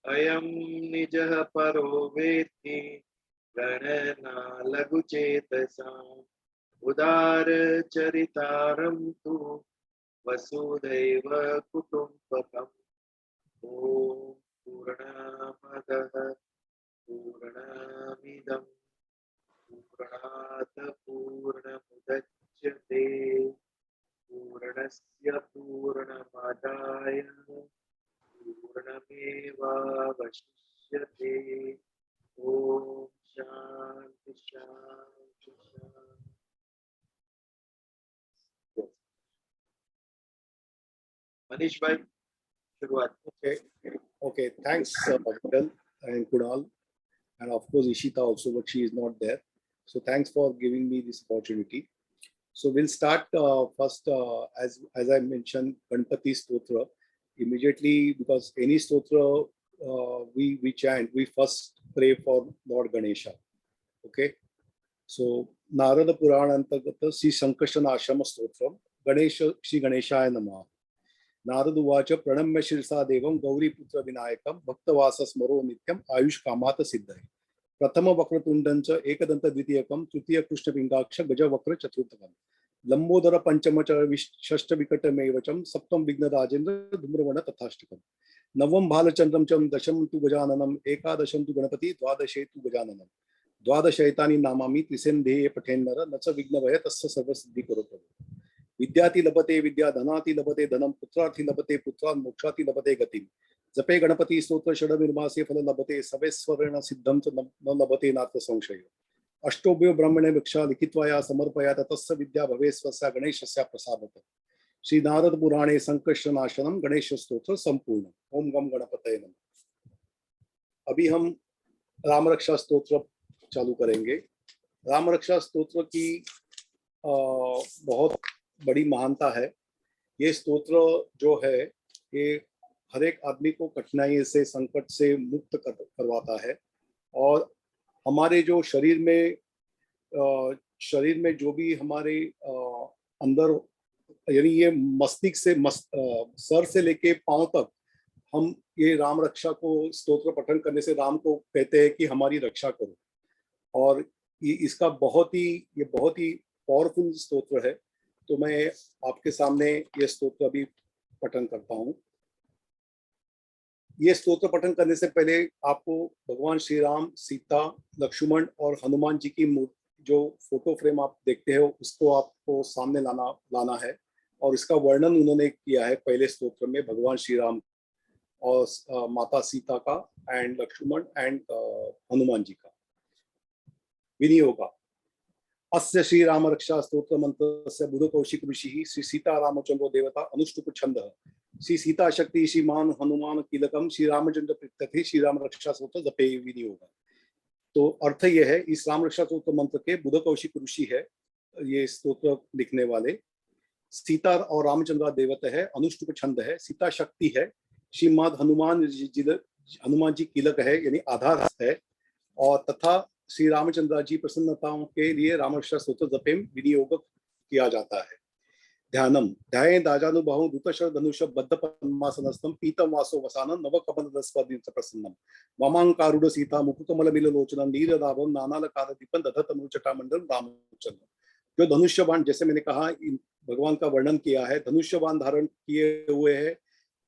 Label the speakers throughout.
Speaker 1: अयं निजः परो वेत्ति गणना लघुचेतसाम् उदारचरितारं तु वसुधैव कुटुम्बकम्। ॐ पूर्णमदः पूर्णमिदं पूर्णात् पूर्णमुदच्यते पूर्णस्य पूर्णमादाय पूर्णमेवावशिष्यते। ॐ शान्ति शान्ति शान्ति। मनीष भाई शुरुआत।
Speaker 2: Okay. Thanks, Viral and Kunal, and of course Ishita also, but she is not there. So thanks for giving me this opportunity. So we'll start first, as I mentioned, Ganpati Stotra. Immediately, because any stotra we chant, we first pray for Lord Ganesha. Okay. So Narada Purana Antagata Sri Sankarsana Ashrama Stotram Ganesha Sri Ganeshaya Namah. Narad उवाच प्रणम्य शिरसा देवं गौरीपुत्र विनायकं भक्तवास स्मरो नित्यं आयुष कामात सिद्धये प्रथम वक्रतुंडं च एकदंत द्वितीयकं तृतीय कृष्णपिंगाक्ष गज वक्र चतुर्थकं लंबोदर पंचम च षष्ठ विकटमेव च सप्तम विघ्नराजेन्द्र धूम्रवर्ण तथाष्टकं नवम भालचंद्रम च दशम तु गजाननम एकादशम तु गणपति द्वादशे तु गजाननम द्वादशैतानि नामामि त्रिसेन्धेय पठेन्नर न च विघ्नभय तस्य सर्वसिद्धि करोतु विद्याति लभते विद्या धनाति लभते धनम पुत्रार्थी लभते पुत्रान् मोक्षाति लभते गति जपे गणपति स्तोत्र षडविर्मासे फल लभते सवेस्वरेण सिद्धं च न लभते नात्र संशय अष्टोभ्यो ब्रह्मणे भिक्षा लिखित्वा समर्पयात तस्य विद्या भवेस्वस्य गणेशस्य प्रसादतः श्री नारद पुराणे संकर्षणाशनम गणेश स्तोत्र संपूर्ण। ओम गम गणपतये नमः। अभी हम राम रक्षा स्तोत्र चालू करेंगे। राम रक्षा स्तोत्र की बहुत बड़ी महानता है। ये स्तोत्र जो है ये हर एक आदमी को कठिनाई से संकट से मुक्त करवाता है और हमारे जो शरीर में जो भी हमारे अंदर यानी ये मस्तिष्क से सर से लेके पांव तक हम ये राम रक्षा को स्तोत्र पठन करने से राम को कहते हैं कि हमारी रक्षा करो और इसका बहुत ही पावरफुल स्तोत्र है। तो मैं आपके सामने ये स्तोत्र अभी पठन करता हूँ। ये स्तोत्र पठन करने से पहले आपको भगवान श्री राम, सीता, लक्ष्मण और हनुमान जी की जो फोटो फ्रेम आप देखते हो उसको आपको सामने लाना है और इसका वर्णन उन्होंने किया है पहले स्तोत्र में भगवान श्री राम और माता सीता का एंड लक्ष्मण एंड हनुमान जी का। विनियोगा अस्य श्री राम रक्षा स्तोत्र मंत्रस्य बुध कौशिक ऋषि श्री सीता रामचंद्र देवता अनुष्टुप छंदः श्री सीता शक्ति श्रीमान हनुमान कीलकम श्री रामचंद्र प्रीत्यर्थे श्री राम रक्षा स्तोत्र जपे विनियोग। तो अर्थ ये है, इस राम रक्षा स्तोत्र मंत्र के बुध कौशिक ऋषि है ये स्तोत्र लिखने वाले, सीता और रामचंद्र देवता है, अनुष्टुप छंद है, सीता शक्ति है, श्रीमान हनुमान जी कीलक है यानी आधार है और तथा श्री रामचंद्र जी प्रसन्नताओं के लिए रामरक्षा स्तोत्र जपेम विनियोग किया जाता है। ध्यानम ध्याये दाजानुबाहु दूतशर धनुष बद्ध पद्मासनस्थम पीतम वासो वसानम नव कमल प्रसन्नम वामांकारूढ़ सीता मुकुकमल मिलोचनम नीरदाभम नानालकार दीपन दधत अनुचटामंडल रामचंद्र। जो धनुष्यबाण, जैसे मैंने कहा भगवान का वर्णन किया है, धनुष्यबाण धारण किए हुए है,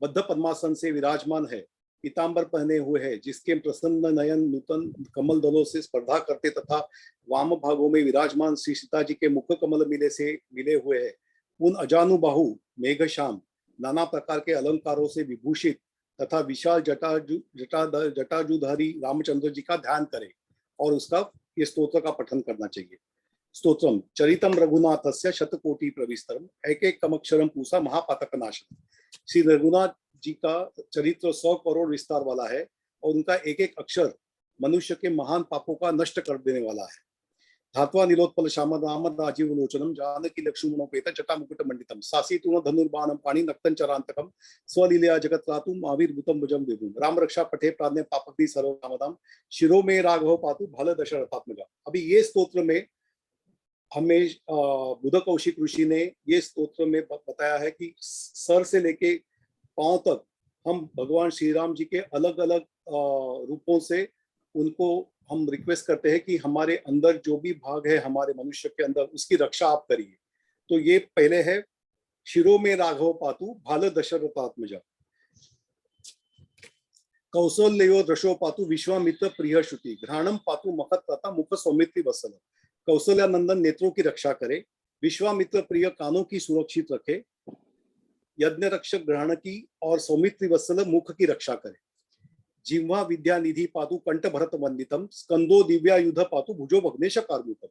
Speaker 2: बद्ध पद्मासन से विराजमान है, पीतांबर पहने हुए है, जिसके प्रसन्न नयन नूतन कमल दलों से स्पर्धा करते तथा वाम भागों में विराजमान श्री सीता जी के मुख कमल मिले हुए है, उन अजानुबाहु मेघश्याम नाना प्रकार के अलंकारों से विभूषित तथा विशाल जटाजुधारी रामचंद्र जी का ध्यान करें और उसका ये स्तोत्र का पठन करना चाहिए। स्तोत्रम चरितम रघुनाथस्य शतकोटि प्रविस्तरम एक एक कमक्षरम पूसा महापातक नाशनम। श्री रघुनाथ जी का चरित्र 100 करोड़ विस्तार वाला है और उनका एक एक अक्षर मनुष्य के महान पापों का नष्ट कर देने वाला है। धात्वा नीलोत्पल श्याम राम राजीव लोचनम जानकी लक्ष्मणोपेत जटा मुकुट मंडितम सासीतुन धनुर्बाणम पाणी नक्तन चरांतकम स्वलीलया जगत रातु आविर्भूतम भुजम विभुम राम रक्षा पठे प्राज्ञ पापग्नि सर्वकामदाम शिरो में राघव पातु भल दशरथात्मजा। अभी ये स्तोत्र में हमें बुध कौशिक ऋषि ने ये स्तोत्र में बताया है कि सर से लेके पांव तक हम भगवान श्री राम जी के अलग अलग रूपों से उनको हम रिक्वेस्ट करते हैं कि हमारे अंदर जो भी भाग है हमारे मनुष्य के अंदर उसकी रक्षा आप करिए। तो ये पहले है, शिरो में राघव पातु भाल दशरथात्मजा, कौशल्यो दशो पातु विश्वामित्र प्रिय श्रुति, घ्राणम पातु मखत तथा मुख सौमित्री वत्सल। कौशल्यानंदन नेत्रों की रक्षा करे, विश्वामित्र प्रिय कानों की सुरक्षित रखे, यज्ञ रक्षक ग्रहण की और सौमित्री वत्सल मुख की रक्षा करे। जिह्वा विद्या निधि पातु कंठ भरत वंदितम, स्कंदो दिव्यायुध पातु भुजो भग्नेश कार्मुकम।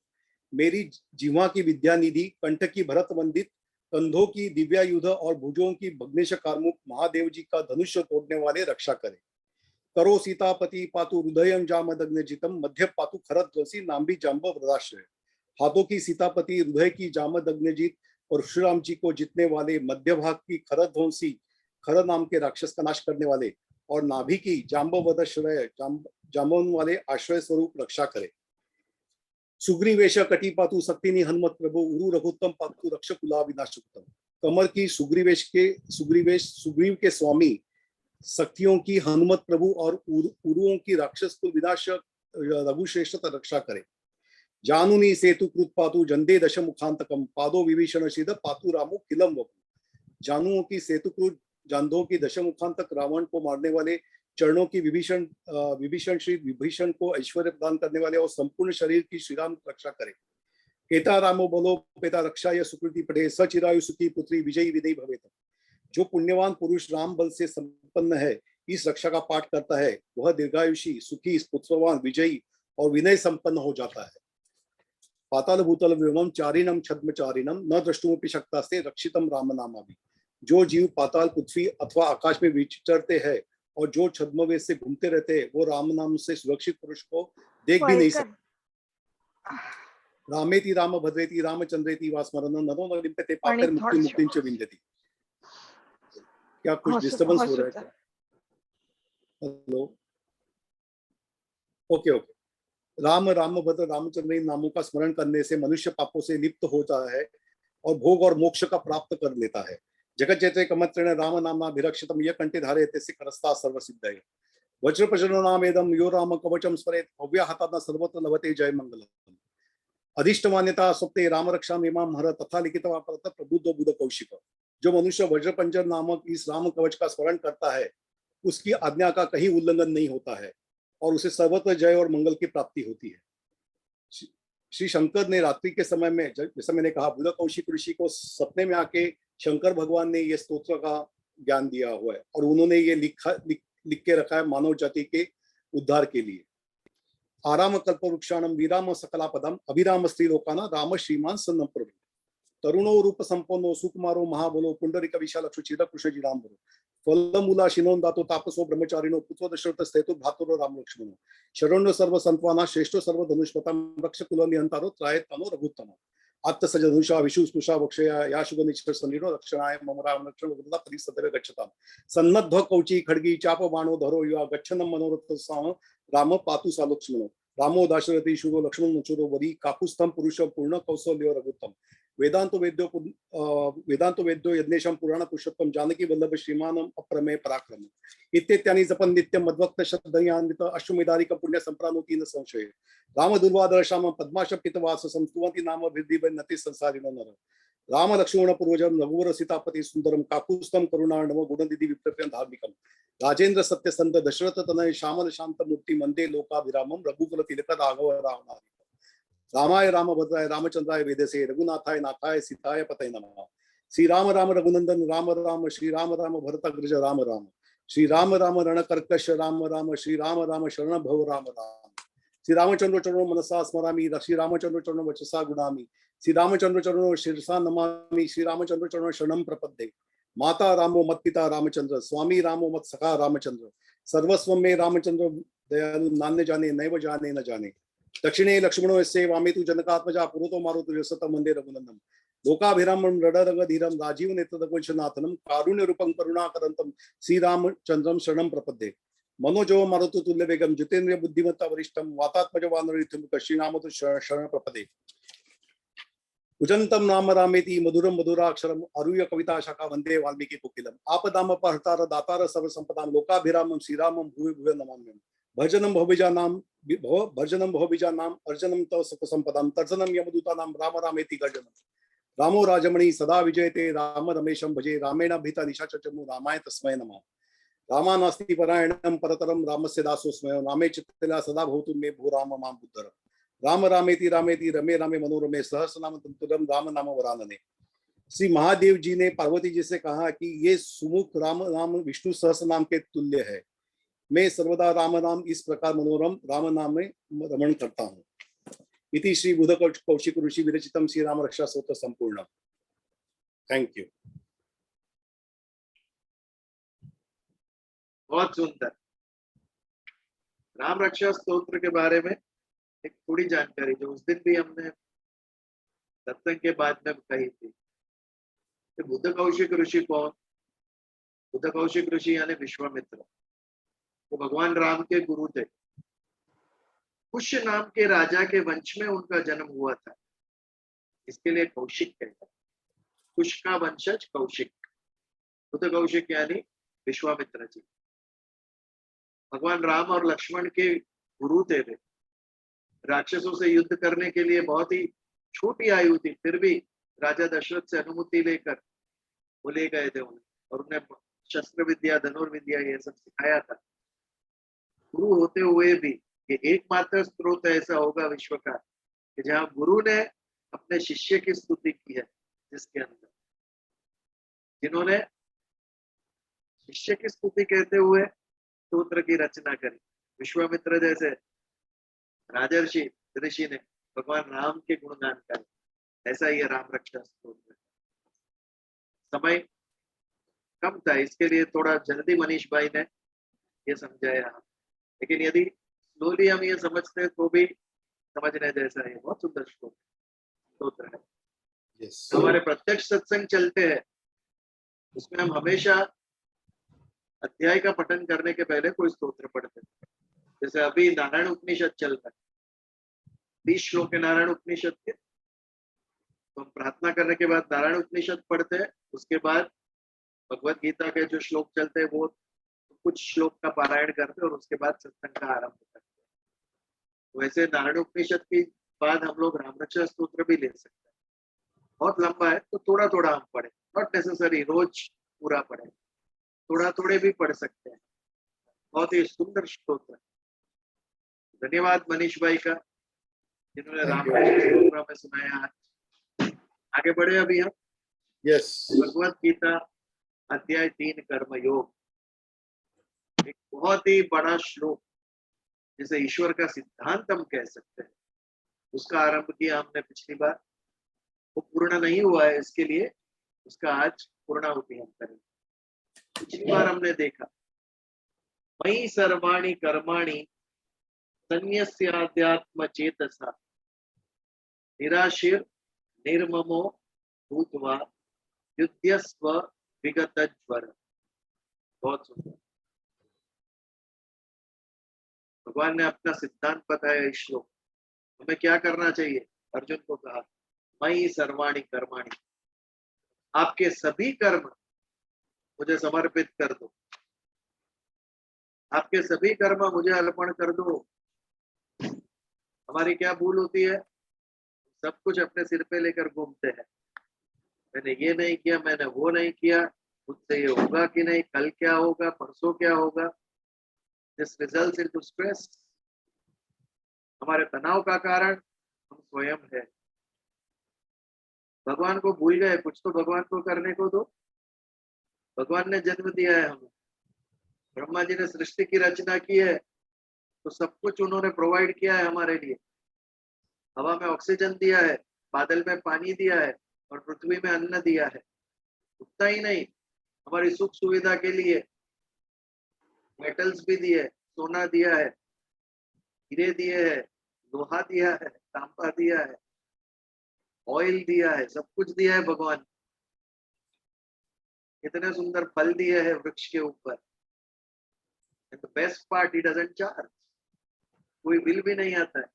Speaker 2: मेरी जिह्वा की विद्या निधि, कंठ की भरत वंदित, कंधों की दिव्यायुध और भुजों की भग्नेश कार्मुक महादेव जी का धनुष्य तोड़ने वाले रक्षा करे। करो सीतापति पातु हृदय जामदग्न जितम, मध्य पातु खरत ध्वसी नाम्बी जाम्ब वृदाश्रय। हाथों की सीतापति, हृदय की जामदग्न जीत, परशुराम जी को जीतने वाले, मध्य भाग की खरत ध्वंसी, खर नाम के राक्षस का नाश करने वाले, और नाभि की जाम्बवदश्रय जाम्बवन वाले आश्रय स्वरूप रक्षा करे। सुग्रीवेश कटी पातु शक्तिनी हनुमत प्रभु, उरु रघुत्तम पातु रक्ष कुला विनाशुत्तम। कमर की सुग्रीवेश सुग्रीव के स्वामी, शक्तियों की हनुमत प्रभु और उरुओं की राक्षस कुल विनाश रघुश्रेष्ठ रक्षा करे। जानुनी सेतु कृत पातु जंदे दश मुखांतकम, पादो विभीषण शीद पातु रामो किलम वपु। जानुओं की सेतुकृत, जांधों की दशमुखांतक रावण को मारने वाले, चरणों की विभीषण श्री विभीषण को ऐश्वर्य प्रदान करने वाले और संपूर्ण शरीर की श्री राम रक्षा करे। केता रामो बोलो पेता रक्षा या सुकृति पढ़े, सचिरायु सुखी पुत्री विजयी विदयी भवेत। जो पुण्यवान पुरुष राम बल से संपन्न है, इस रक्षा का पाठ करता है, वह दीर्घायुषी सुखी पुत्रवान विजयी और विनय संपन्न हो जाता है। पाताल भूतल व्योमम चारिणम छद्मचारिणम न द्रष्टुमपि शक्तास्ते रक्षितम राम नामाभि। जो जीव पाताल पृथ्वी अथवा आकाश में विचरते हैं और जो छद्मवेश से घूमते रहते हैं, वो राम नाम से सुरक्षित पुरुष को देख भी नहीं सकते। रामेति राम भद्रेति रामचंद्रेति वा स्मरणं नरो न लिप्यते पापैर् मुक्ति मुक्तिं च विन्दति। क्या कुछ डिस्टर्बेंस हो रहा है क्या? Hello, okay okay. Ram Ram भद्र रामचंद्र इन नामों का स्मरण करने से मनुष्य पापों से लिप्त होता है और भोग और मोक्ष का प्राप्त कर लेता है। जगत जयते कमत्रेण राम नामाभिरक्षितम यः कंठे धारयते करस्ता सर्व सिद्धये। वज्र प्रचंडो नामेदम यो राम कवचम स्मरेत् भव्या हतात्मा सर्वत्र लभते जय मंगलम। अधिष्ट मान्यता स्वप्ते राम रक्षा इमाम हर तथा लिखित प्रबुद्धो बुध कौशिक। जो मनुष्य वज्र पंजर नामक इस राम कवच का स्मरण करता है, उसकी आज्ञा का कहीं उल्लंघन नहीं होता है और उसे सर्वत्र जय और मंगल की प्राप्ति होती है। श्री शंकर ने रात्रि के समय में, जैसा मैंने कहा, बुध कौशिक ऋषि को सपने में आके शंकर भगवान ने ये स्तोत्र का ज्ञान दिया हुआ है और उन्होंने ये लिख के रखा है मानव जाति के उद्धार के लिए। आराम कल्प वृक्षाणम विराम सकलापदम अभिराम स्त्रीलोकाना राम श्रीमान सन्नम प्रभु। तरुणो रूप संपन्नो सुकुमारो महाबलो पुंडरीक विशालक्षु चिरकृष्ण जी राम बलो। फलमूला शिनोन्दातो तापसो ब्रह्मचारिणो पुत्रो दशरथ स्थेतु भ्रातुरो राम लक्ष्मणो। शरण्यो सर्व संत्वाना श्रेष्ठो सर्व धनुष्पतम रक्ष कुल निहंतारो त्रायतनो रघुत्तम। आत्त सजधनुषा विशु स्पृशा वक्षया या शुभ निष्कर सन्निरो रक्षणाय मम राम लक्ष्मण वृद्धा परि सदैव गच्छताम। सन्नद्ध कौची खड्गी चाप बाणो धरो युवा गच्छनम मनोरथ साम राम पातु सा लक्ष्मणो। रामो दाशरथी शूरो लक्ष्मण मचुरो वरी काकुस्थम पुरुष पूर्ण कौशल्यो रघुत्तम। वेदांतो वेद्यो यज्ञेशम पुराण पुरुषोत्तम जानकी वल्लभ श्रीमानम अप्रमेय पराक्रम। इत्येत्यानि जपन नित्यम मद्भक्त श्रद्धयान्वित अश्वमेधारिक पुण्य संप्रानोति न संशय। राम दुर्वादर्शाम पद्माशपितवास संस्तुवन्ति नाम वृद्धिर्नति संसारिणो नर। राम लक्ष्मण पूर्वजम रघुवर सीतापति सुंदरम काकुस्थम करुणार्णव गुणनिधि विप्रत्यं धार्मिकम। राजेंद्र सत्यसंत दशरथ तनय श्यामल शांत मूर्ति मंदे लोकाभिरामम रघुकुल तिलक राघव रावणारि। रामाय रामभद्राय रामचंद्राय वेदसे रघुनाथाय नाथाय सीताय पतये नमः। श्री राम राम रघुनंदन राम राम श्री राम राम भरतग्रज राम राम। श्री राम राम रणकर्कश राम राम श्री राम राम शरण भव राम राम। श्री रामचंद्र चरणो मनसा स्मरामि श्री रामचंद्र चरणो वचसा गुणामि। श्री रामचंद्र चरणो शिरसा नमामि श्री रामचंद्र चरणो शरणं प्रपद्ये। माता रामो मत पिता रामचंद्र स्वामी रामो मत सखा रामचंद्र। सर्वस्व में रामचंद्र दयालु नान्य जाने नैव जाने न जाने। दक्षिणे लक्ष्मणो यस्य वामे तु जनकात्मजा पुरोतो मारुतो यशतं वन्दे रघुनन्दनं। लोकाभिरामं रडरगधीरं राजीव नेत्रदकुशनाथनं कारुण्य रूपं करुणाकरन्तं श्रीरामचन्द्रं शरणं प्रपद्ये। मनोजो मारुतो तुल्य वेगं जितेन्द्रिय बुद्धिमत्ता वरिष्ठं वातात्मज वानरयुतं श्रीरामतो शरण प्रपद्ये। कुजंतम नाम रामेति मधुरम मधुराक्षरम अरूय कविता शाखा वंदे वाल्मीकि कोकिलम आपदाम अपहर्तार दातार सर्व संपदाम लोकाभिरामम श्रीरामम भूय भूय नमाम्यहम् भजनम भवबीजानाम अर्जनम तव सुख संपदाम तर्जनम यमदूतानाम राम रामेति गर्जनम रामो राजमणि सदा विजयते राम रमेशम भजे रामेण भीता निशाचरचमु रामाय तस्मै नमः रामानास्ति परायणम परतरम रामस्य दासोऽस्मि रामे चित्तला सदा भवतु मे भू राम मां बुद्धर राम रामेति रामेति रमे रामे मनोरमे सहस्रनाम तंतुरम राम नाम वरानने। श्री महादेव जी ने पार्वती जी से कहा कि ये सुमुख राम नाम विष्णु सहस्र नाम के तुल्य है। मैं सर्वदा राम नाम इस प्रकार मनोरम राम नाम में रमण करता हूँ। इति श्री बुध कौशिक ऋषि विरचितम श्री राम रक्षा स्तोत्र संपूर्ण। Thank you.
Speaker 1: बहुत सुंदर। राम रक्षा स्तोत्र के बारे में एक थोड़ी जानकारी जो उस दिन भी हमने सत्संग के बाद में कही थी। तो बुद्ध कौशिक ऋषि कौन? बुद्ध कौशिक ऋषि यानी विश्वामित्र, वो भगवान राम के गुरु थे। कुश नाम के राजा के वंश में उनका जन्म हुआ था, इसके लिए कौशिक कहते हैं। कुश का वंशज कौशिक, बुद्ध कौशिक यानी विश्वामित्र जी। भगवान राम और लक्ष्मण के गुरु थे वे। राक्षसों से युद्ध करने के लिए बहुत ही छोटी आयु थी, फिर भी राजा दशरथ से अनुमति लेकर वो ले गए थे उन्हें, और उन्हें शस्त्र विद्या धनुर्विद्या ये सब सिखाया था। गुरु होते हुए भी ये एकमात्र स्रोत ऐसा होगा विश्व का कि जहाँ गुरु ने अपने शिष्य की स्तुति की है, जिसके अंदर जिन्होंने शिष्य की स्तुति कहते हुए स्तोत्र की रचना करी। विश्वामित्र जैसे राजर्षि ऋषि ने भगवान राम के गुणगान करे। ऐसा ही राम रक्षा स्तोत्र। समय कम था, इसके लिए थोड़ा जल्दी मनीष भाई ने ये समझाया, लेकिन यदि स्लोली हम ये समझते हैं तो भी समझने जैसा है। बहुत सुंदर स्तोत्र है।
Speaker 2: yes.
Speaker 1: हमारे प्रत्यक्ष सत्संग चलते हैं, उसमें हम हमेशा अध्याय का पठन करने के पहले कोई स्तोत्र पढ़ते हैं। जैसे अभी नारायण उपनिषद चल रहा है, 20 श्लोक है नारायण उपनिषद के, तो हम प्रार्थना करने के बाद नारायण उपनिषद पढ़ते हैं। उसके बाद भगवत गीता के जो श्लोक चलते हैं वो कुछ श्लोक का पारायण करते हैं और उसके बाद सत्संग का आरंभ करते हैं। वैसे नारायण उपनिषद के बाद हम लोग राम रक्षा स्तोत्र भी ले सकते हैं। बहुत लंबा है तो थोड़ा थोड़ा हम पढ़े, नॉट नेसेसरी रोज पूरा पढ़े, थोड़ा थोड़े भी पढ़ सकते हैं। बहुत ही सुंदर स्तोत्र। धन्यवाद मनीष भाई का, जिन्होंने राम रक्षा में सुनाया। आगे बढ़े अभी हम।
Speaker 2: यस।
Speaker 1: भगवत गीता अध्याय 3 कर्म योग, एक बहुत ही बड़ा श्लोक जिसे ईश्वर का सिद्धांत हम कह सकते हैं, उसका आरंभ किया हमने पिछली बार। वो पूर्ण नहीं हुआ है, इसके लिए उसका आज पूर्णाहुति हम करेंगे। पिछली बार हमने देखा मयि सर्वाणि कर्माणि संन्यस्याध्यात्म चेतसा निराशीर निर्ममो भूत्वा युध्यस्व विगतज्वर। बहुत सुंदर। भगवान ने अपना सिद्धांत बताया इस श्लोक। हमें क्या करना चाहिए? अर्जुन को कहा मयि सर्वाणि कर्माणि, आपके सभी कर्म मुझे समर्पित कर दो, आपके सभी कर्म मुझे अर्पण कर दो। हमारी क्या भूल होती है? सब कुछ अपने सिर पे लेकर घूमते हैं। मैंने ये नहीं किया, मैंने वो नहीं किया, मुझसे ये होगा कि नहीं, कल क्या होगा, परसों क्या होगा। This results into stress. हमारे तनाव का कारण हम स्वयं है। भगवान को भूल गए, कुछ तो भगवान को करने को दो। भगवान ने जन्म दिया है हमें, ब्रह्मा जी ने सृष्टि की रचना की है, तो सब कुछ उन्होंने प्रोवाइड किया है हमारे लिए। हवा में ऑक्सीजन दिया है, बादल में पानी दिया है और पृथ्वी में अन्न दिया है। उतना ही नहीं, हमारी सुख सुविधा के लिए मेटल्स भी दिए, सोना दिया है, हीरे दिए है, लोहा दिया है, तांबा दिया है, ऑयल दिया है, सब कुछ दिया है भगवान। कितने सुंदर फल दिए हैं वृक्ष के ऊपर। And the best part, he doesn't charge, कोई बिल भी नहीं आता है।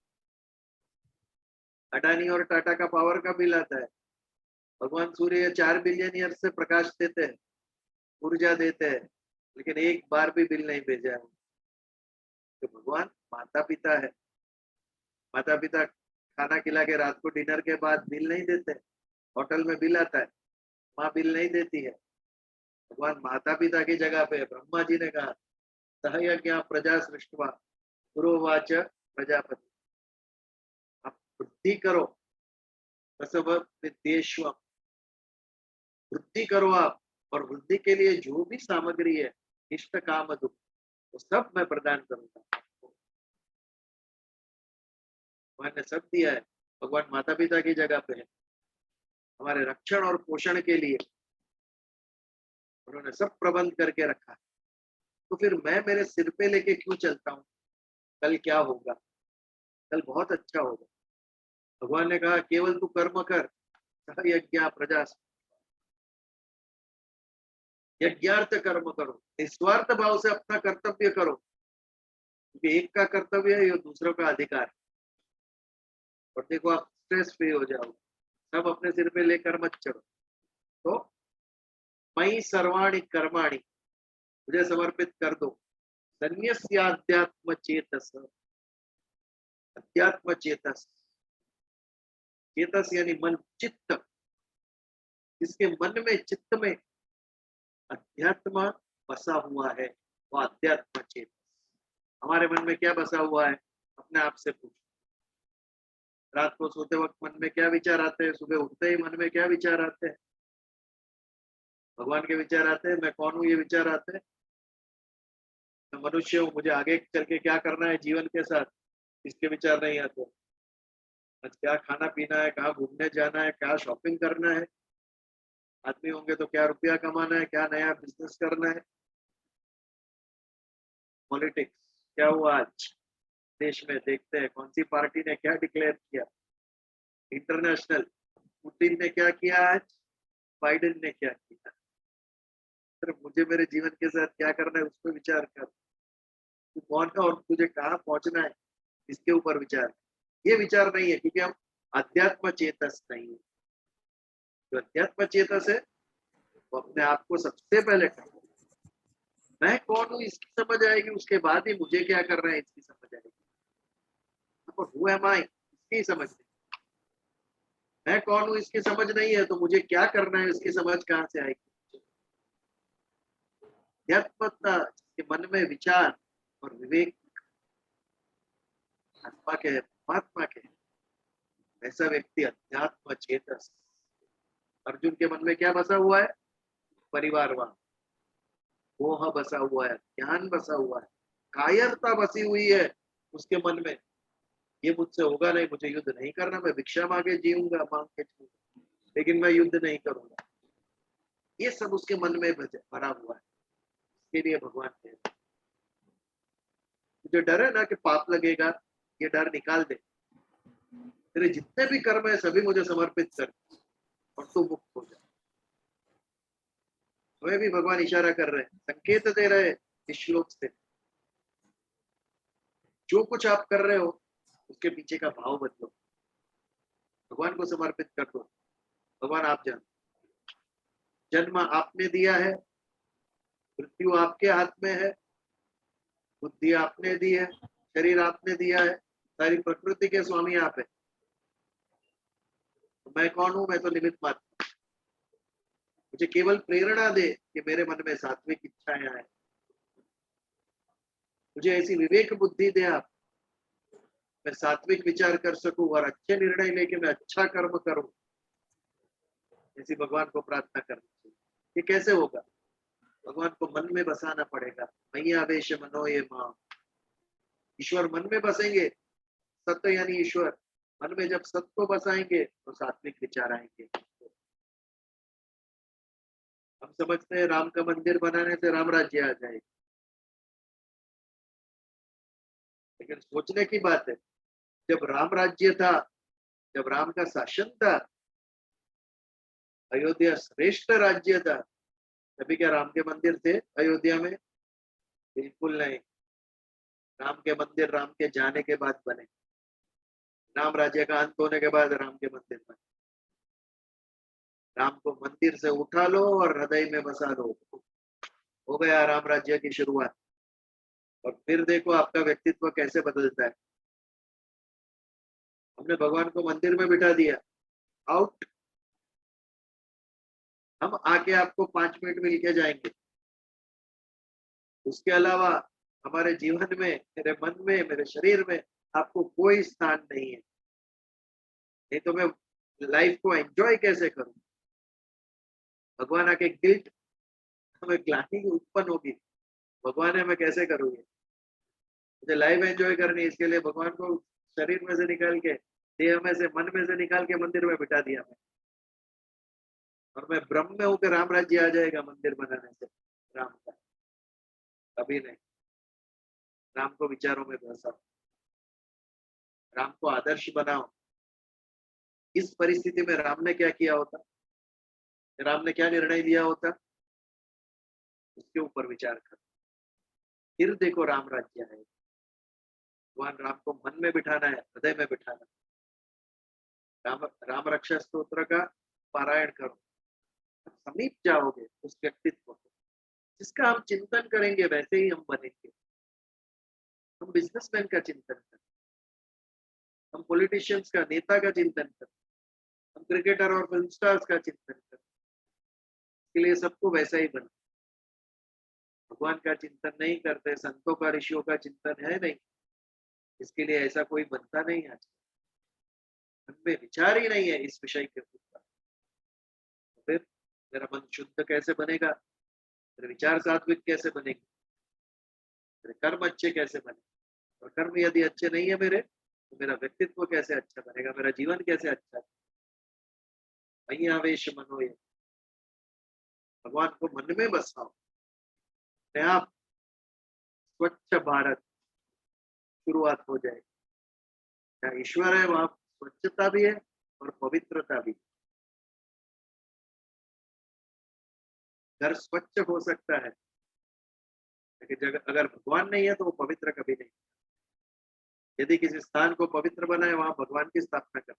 Speaker 1: अडानी और टाटा का पावर का बिल आता है। भगवान सूर्य 4 बिलियन ईयर से प्रकाश देते हैं, ऊर्जा देते हैं, लेकिन एक बार भी बिल नहीं भेजा है। तो भगवान माता पिता है। माता पिता खाना खिला के रात को डिनर के बाद बिल नहीं देते, होटल में बिल आता है, माँ बिल नहीं देती है। भगवान माता पिता की जगह पे ब्रह्मा जी ने कहा सहयज्ञ प्रजा सृष्टवा पुरोवाच प्रजापति, आप वृद्धि करो, प्रसव विद्येष्वम, वृद्धि करो आप, और वृद्धि के लिए जो भी सामग्री है, इष्ट काम दुख, वो सब मैं प्रदान करूंगा। भगवान ने सब दिया है। भगवान माता पिता की जगह पे है, हमारे रक्षण और पोषण के लिए उन्होंने सब प्रबंध करके रखा है। तो फिर मैं मेरे सिर पे लेके क्यों चलता हूँ? कल क्या होगा? कल बहुत अच्छा होगा। भगवान ने कहा केवल तू कर्म कर, यज्ञ प्रजा, यज्ञार्थ कर्म करो, निस्वार्थ भाव से अपना कर्तव्य करो, क्योंकि एक का कर्तव्य है, ये दूसरों का अधिकार है। और देखो आप स्ट्रेस फ्री हो जाओ, सब अपने सिर पे लेकर मत चलो। तो मई सर्वाणि कर्माणि, मुझे समर्पित कर दो। संन्यस्याध्यात्म चेतस, अध्यात्म चेतस, चेतस यानी मन, चित्त, जिसके मन में चित्त में अध्यात्म बसा हुआ है, वो अध्यात्म चेतस। हमारे मन में क्या बसा हुआ है? अपने आप से पूछो। रात को सोते वक्त मन में क्या विचार आते हैं? सुबह उठते ही मन में क्या विचार आते हैं? भगवान के विचार आते हैं, मैं कौन हूँ ये विचार आते हैं, मैं मनुष्य हूँ, मुझे आगे चल के क्या करना है जीवन के साथ, इसके विचार नहीं आते। आज क्या खाना पीना है, कहाँ घूमने जाना है, क्या शॉपिंग करना है, आदमी होंगे तो क्या रुपया कमाना है, क्या नया बिजनेस करना है। पॉलिटिक्स क्या हुआ आज देश में, देखते हैं कौन सी पार्टी ने क्या डिक्लेयर किया। इंटरनेशनल, पुतिन ने क्या किया आज, बाइडेन ने क्या किया। सिर्फ मुझे मेरे जीवन के साथ क्या करना है उस पर विचार कर। तू कौन है और तुझे कहाँ पहुंचना है, इसके ऊपर विचार। ये विचार नहीं है, क्योंकि हम अध्यात्म चेतस नहीं है। जो अध्यात्म चेतस है वो अपने आप को सबसे पहले कर, मैं कौन हूँ इसकी समझ आएगी, उसके बाद ही मुझे क्या करना है इसकी समझ आएगी। हु एम आई इसकी समझ नहीं, मैं कौन हूँ इसकी समझ नहीं है, तो मुझे क्या करना है इसकी समझ कहाँ से आएगी। अध्यात्मता जिसके मन में विचार और विवेक आत्मा के, परमात्मा के, ऐसा व्यक्ति अध्यात्म चेतस। अर्जुन के मन में क्या बसा हुआ है? परिवारवाद, मोह बसा हुआ है, ज्ञान बसा हुआ है, कायरता बसी हुई है उसके मन में। ये मुझसे होगा नहीं, मुझे युद्ध नहीं करना, मैं भिक्षा मांगे जीऊंगा, मांग के जीऊंगा, लेकिन मैं युद्ध नहीं करूंगा। ये सब उसके मन में भरा हुआ है। इसके लिए भगवान कहते हैं मुझे डर है ना कि पाप लगेगा, ये डर निकाल दे, तेरे जितने भी कर्म है सभी मुझे समर्पित कर और तू मुक्त हो जा। हमें भी भगवान इशारा कर रहे हैं, संकेत दे रहे हैं इस श्लोक से। जो कुछ आप कर रहे हो उसके पीछे का भाव बदलो, भगवान को समर्पित कर दो। भगवान आप जान, जन्म आपने दिया है, मृत्यु आपके हाथ में है, बुद्धि आपने दी है, शरीर आपने दिया है, सारी प्रकृति के स्वामी आप है। तो मैं कौन हूं? मैं तो निमित्त मात्र। मुझे केवल प्रेरणा दे कि मेरे मन में सात्विक इच्छाएं आए, मुझे ऐसी विवेक बुद्धि दे आप, मैं सात्विक विचार कर सकूं और अच्छे निर्णय लेके मैं अच्छा कर्म करूं। ऐसी भगवान को प्रार्थना करनी चाहिए। ये कैसे होगा? भगवान को मन में बसाना पड़ेगा। मैया आवेश मनो ये माँ, ईश्वर मन में बसेंगे। सत्य यानी ईश्वर, मन में जब सत्य को बसाएंगे तो सात्विक विचार आएंगे। हम समझते हैं राम का मंदिर बनाने से राम राज्य आ जाएगा, लेकिन सोचने की बात है, जब राम राज्य था, जब राम का शासन था, अयोध्या श्रेष्ठ राज्य था, तभी क्या राम के मंदिर थे अयोध्या में? बिल्कुल नहीं। राम के मंदिर राम के जाने के बाद बने। राम राज्य का अंत होने के बाद राम के मंदिर में, राम को मंदिर से उठा लो और हृदय में बसा लो, हो गया राम राज्य की शुरुआत। और फिर देखो आपका व्यक्तित्व कैसे बदलता है। हमने भगवान को मंदिर में बिठा दिया, आउट, हम आके आपको 5 मिनट मिल के जाएंगे, उसके अलावा हमारे जीवन में, मेरे मन में, मेरे शरीर में आपको कोई स्थान नहीं है। नहीं तो मैं लाइफ को एंजॉय कैसे करूं? भगवान आके गिल्ट, हमें ग्लानि उत्पन्न होगी, भगवान है मैं कैसे करूंगी? मुझे लाइफ एंजॉय करनी है, इसके लिए भगवान को शरीर में से निकाल के, देह में से, मन में से निकाल के मंदिर में बिठा दिया मैं, और मैं ब्रह्म में हूं कि राम राज्य आ जाएगा मंदिर बनाने से राम का? कभी नहीं। राम को विचारों में बसाओ, राम को आदर्श बनाओ। इस परिस्थिति में राम ने क्या किया होता, राम ने क्या निर्णय लिया होता, उसके ऊपर विचार करो। फिर देखो राम राज्य है। भगवान राम को मन में बिठाना है, हृदय में बिठाना है। राम रक्षा स्तोत्र का पारायण करो, समीप जाओगे उस व्यक्तित्व को जिसका हम चिंतन करेंगे, वैसे ही हम बनेंगे। हम बिजनेसमैन का चिंतन करें, हम पॉलिटिशियंस का, नेता का चिंतन करें, हम क्रिकेटर और फिल्म स्टार्स का चिंतन करें, इसके लिए सबको वैसा ही बने। भगवान का चिंतन नहीं करते, संतों का, ऋषियों का चिंतन है नहीं, इसके लिए ऐसा कोई बनता नहीं आज। मन में विचार ही नहीं है इस विषय के ऊपर, तो फिर मेरा मन शुद्ध कैसे बनेगा? मेरे विचार सात्विक कैसे बनेंगे? मेरे कर्म अच्छे कैसे बने? और कर्म यदि अच्छे नहीं है मेरे, तो मेरा व्यक्तित्व कैसे अच्छा बनेगा? मेरा जीवन कैसे अच्छा? वही आवेश मनो ये, भगवान को मन में बसाओ, अपने आप स्वच्छ भारत शुरुआत हो जाए। जहाँ ईश्वर है वहां स्वच्छता भी है और पवित्रता भी। घर स्वच्छ हो सकता है, लेकिन जगह अगर भगवान नहीं है तो वो पवित्र कभी नहीं। यदि किसी स्थान को पवित्र बनाए, वहां भगवान की स्थापना कर।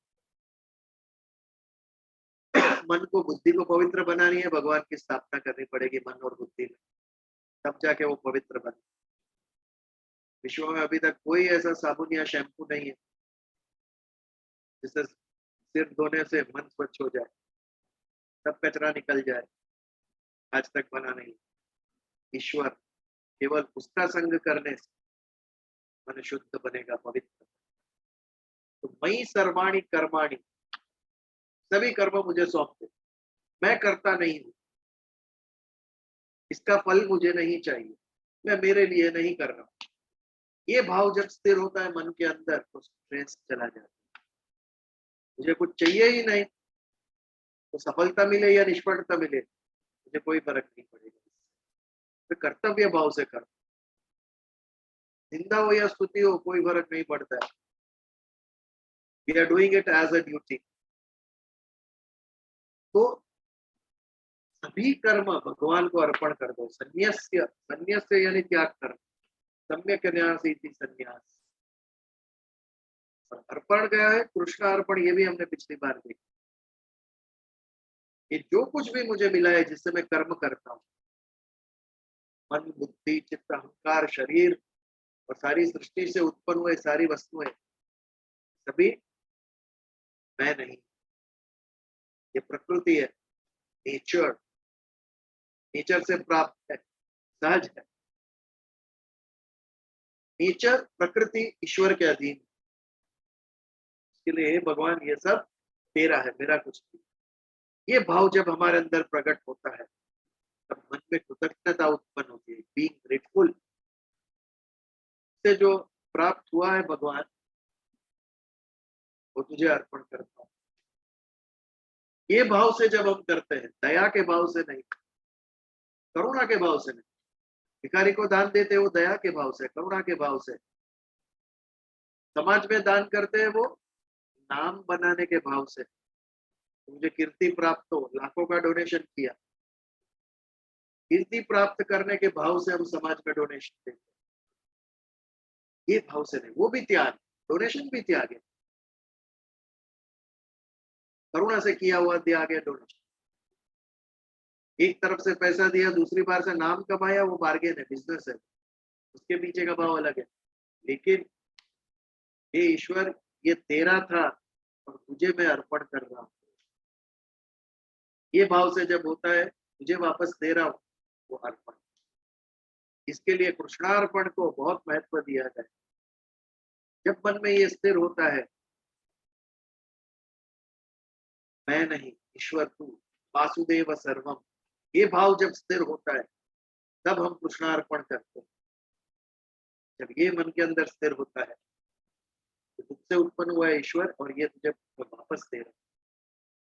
Speaker 1: मन को, बुद्धि को पवित्र बनानी है, भगवान की स्थापना करनी पड़ेगी मन और बुद्धि में, तब जाके वो पवित्र बने। विश्व में अभी तक कोई ऐसा साबुन या शैम्पू नहीं है जिससे सिर धोने से मन स्वच्छ हो जाए, सब कचरा निकल जाए। आज तक बना नहीं। ईश्वर, केवल उसका संग करने से मन शुद्ध बनेगा, पवित्र। तो मई सर्वाणी कर्माणी, सभी कर्म मुझे सौंप दे, मैं करता नहीं हूं, इसका फल मुझे नहीं चाहिए, मैं मेरे लिए नहीं कर रहा। ये भाव जब स्थिर होता है मन के अंदर, तो स्ट्रेस चला जाता है। मुझे कुछ चाहिए ही नहीं, तो सफलता मिले या निष्फलता मिले मुझे कोई फर्क नहीं पड़ेगा। तो कर्तव्य भाव से कर, निंदा हो या स्तुति हो, कोई फर्क नहीं पड़ता है। We are doing it as a duty. तो सभी कर्म भगवान को अर्पण कर दो। संन्यास्य, संन्यास्य यानी त्याग कर्म, सम्यक न्यास इति संन्यास। अर्पण गया है, कृष्ण अर्पण, ये भी हमने पिछली बार देखा। कि जो कुछ भी मुझे मिला है जिससे मैं कर्म करता हूँ, मन, बुद्धि, चित्त, अहंकार, शरीर और सारी सृष्टि से उत्पन्न हुए सारी वस्तुएं, सभी मैं नहीं। ये प्रकृति है, नेचर, नेचर से प्राप्त है, सहज है। नेचर, प्रकृति ईश्वर के अधीन। इसके लिए भगवान ये सब तेरा है, मेरा कुछ नहीं। ये भाव जब हमारे अंदर प्रकट होता है, तब मन में कृतज्ञता उत्पन्न होती है, बीइंग ग्रेटफुल। से जो प्राप्त हुआ है भगवान, वो तुझे अर्पण करता हूँ। ये भाव से जब हम करते हैं, दया के भाव से नहीं, करुणा के भाव से नहीं। भिखारी को दान देते वो दया के भाव से, करुणा के भाव से। समाज में दान करते हैं वो नाम बनाने के भाव से। मुझे कीर्ति प्राप्त हो, लाखों का डोनेशन किया, कीर्ति प्राप्त करने के भाव से हम समाज में डोनेशन देते, ये भाव से नहीं। वो भी त्याग, डोनेशन भी त्याग है, करुणा से किया हुआ दिया गया डोनेशन। एक तरफ से पैसा दिया, दूसरी बार से नाम कमाया, वो बार्गेन है, बिजनेस है, उसके पीछे का भाव अलग है। लेकिन हे ईश्वर, ये तेरा था और तुझे मैं अर्पण कर रहा हूँ, ये भाव से जब होता है तुझे वापस दे रहा हूँ, वो अर्पण। इसके लिए कृष्णार्पण को बहुत महत्व दिया गया। जब मन में ये स्थिर होता है, मैं नहीं ईश्वर तू, वासुदेव सर्वम, ये भाव जब स्थिर होता है तब हम कृष्णार्पण करते हैं। जब ये मन के अंदर स्थिर होता है तो तुझसे उत्पन्न हुआ है ईश्वर और ये तुझे वापस दे रहा है,